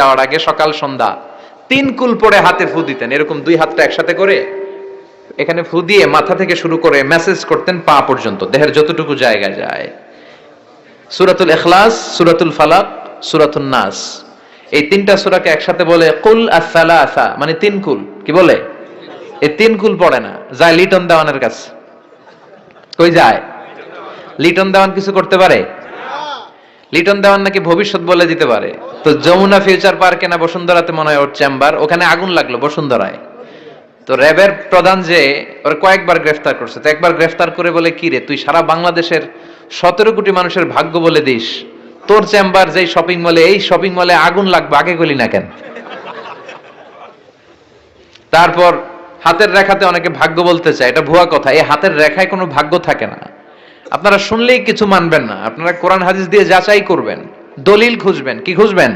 যাওয়ার আগে সকাল সন্ধ্যা 3 কুল পরে হাতে ফু দিতেন, এরকম 2 হাতটা একসাথে করে এখানে ফু দিয়ে মাথা থেকে শুরু করে মেসেজ করতেন পা পর্যন্ত, দেহের যতটুকু জায়গা যায়। সূরাতুল ইখলাস, সূরাতুল ফালাক, সূরাতুন নাস, এই 3টা সূরাকে একসাথে বলে কুল আস-সালাসা, মানে 3 কুল। কি বলে? এই 3 কুল পড়ে না, যায় লিটন দেওয়ানের কাছে। কই যায়? লিটন দেওয়ান কিছু করতে পারে? লিটন দেওয়ান নাকি ভবিষ্যৎ বলে দিতে পারে। তো যমুনা ফিউচার পার্কে না বসুন্ধরাতে মনে হয় ওর চেম্বার, ওখানে আগুন লাগলো বসুন্ধরায়। তো র্যাবের প্রধান যে ওর কয়েকবার গ্রেফতার করছে, তো একবার গ্রেফতার করে বলে, কি রে তুই সারা বাংলাদেশের 17 কোটি মানুষের ভাগ্য বলে দিস, তোর চেম্বার যেই শপিং মলে, এই শপিং মলে আগুন লাগবে, আগে গলি না কেন? তারপর হাতের রেখাতে অনেকে ভাগ্য বলতে চায়, এটা ভুয়া কথা। এই হাতের রেখায় কোনো ভাগ্য থাকে না। আপনারা শুনলেই কিছু মানবেন না, আপনারা কোরআন হাদিস দিয়ে যাচাই করবেন, দলিল খুঁজবেন। কি খুঁজবেন?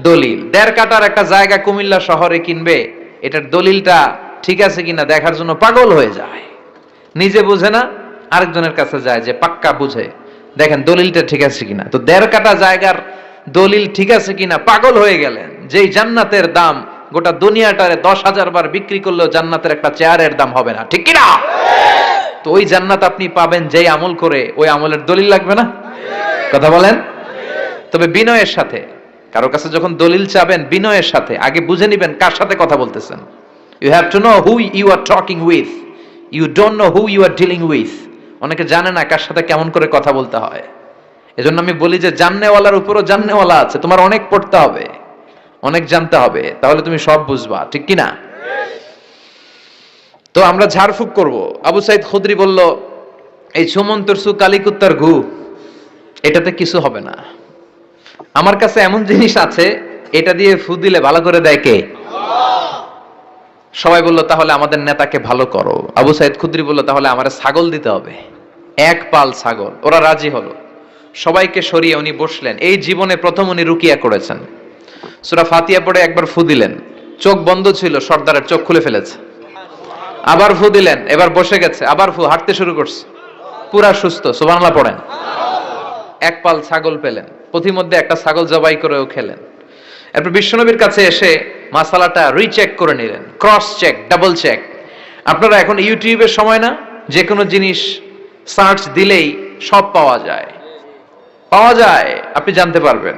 দলিল। 1.5 কাটার একটা জায়গা কুমিল্লা শহরে কিনবে, এটার দলিলটা ঠিক আছে কিনা দেখার জন্য পাগল হয়ে যায়। নিজে বুঝে না, আরেকজনের কাছে যায় যে পাক্কা বুঝে, দেখেন দলিলটা ঠিক আছে কিনা। তো 1.5 কাটা জায়গার দলিল ঠিক আছে কিনা পাগল হয়ে গেলেন। যেই জান্নাতের দাম গোটা দুনিয়াটারে 10,000 বার বিক্রি করলেও জান্নাতের একটা চেয়ারের দাম হবে না, ঠিক কিনা? তো ওই জান্নাত আপনি পাবেন যেই আমল করে, ওই আমলের দলিল লাগবে না? কথা বলেন। তবে বিনয়ের সাথে, কারো কাছে যখন দলিল চাবেন বিনয়ের সাথে আগে বুঝে নেবেন কার সাথে কথা বলতেছেন। You have to know who you are talking with, you don't know who you are dealing with. অনেকে জানে না কার সাথে কেমন করে কথা বলতে হয়। এজন্য আমি বলি যে জাননেওয়ালার উপরও জাননেওয়ালা আছে, তোমার অনেক পড়তে হবে, অনেক জানতে হবে, তাহলে তুমি সব বুঝবা, ঠিক কিনা? তো আমরা ঝাড়ফুঁক করব। আবু সাইদ খুদরি বলল, এই সুমন্তর সু কালিকুত্তার ঘু, এটাতে কিছু হবে না। আমার কাছে এমন জিনিস আছে, এটা দিয়ে ফু দিলে ভালো করে দেয় কে? সবাই বলল, তাহলে আমাদের নেতাকে ভালো করো। আবু সাইদ খুদরি বলল, তাহলে আমার ছাগল দিতে হবে, 1 পাল ছাগল। ওরা রাজি হলো, সবাইকে সরিয়ে উনি বসলেন। এই জীবনে প্রথম উনি রুকিয়া করেছেন। সূরা ফাতিহা পড়ে একবার ফু দিলেন, চোখ বন্ধ ছিল, সর্দারের চোখ খুলে ফেলেছে। আবার ফু দিলেন, এবার বসে গেছে, আবার ফু, হাঁটতে শুরু করছে, পুরা সুস্থ। সুবহানাল্লাহ পড়েন। 1 পাল ছাগল পেলেন, পথিমধ্যে একটা ছাগল জবাই করেও খেলেন। এরপর বিশ্বনবীর কাছে এসে মাসালাটা রিচেক করে নিলেন, ক্রস চেক, ডাবল চেক। আপনারা এখন ইউটিউবের সময় না, যে কোনো জিনিস সার্চ দিলেই সব পাওয়া যায়, আপনি জানতে পারবেন।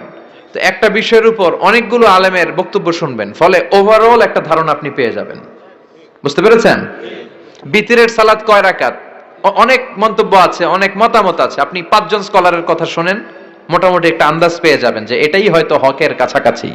তো একটা বিষয়ের উপর অনেকগুলো আলেমের বক্তব্য শুনবেন, ফলে ওভারঅল একটা ধারণা আপনি পেয়ে যাবেন। বুঝতে পেরেছেন? বিতিরের সালাত কয় রাকাত, অনেক মন্তব্য আছে, অনেক মতামত আছে। আপনি 5 জন স্কলারের কথা শুনেন, মোটামুটি একটা আন্দাজ পেয়ে যাবেন যে এটাই হয়তো হকের কাছাকাছি।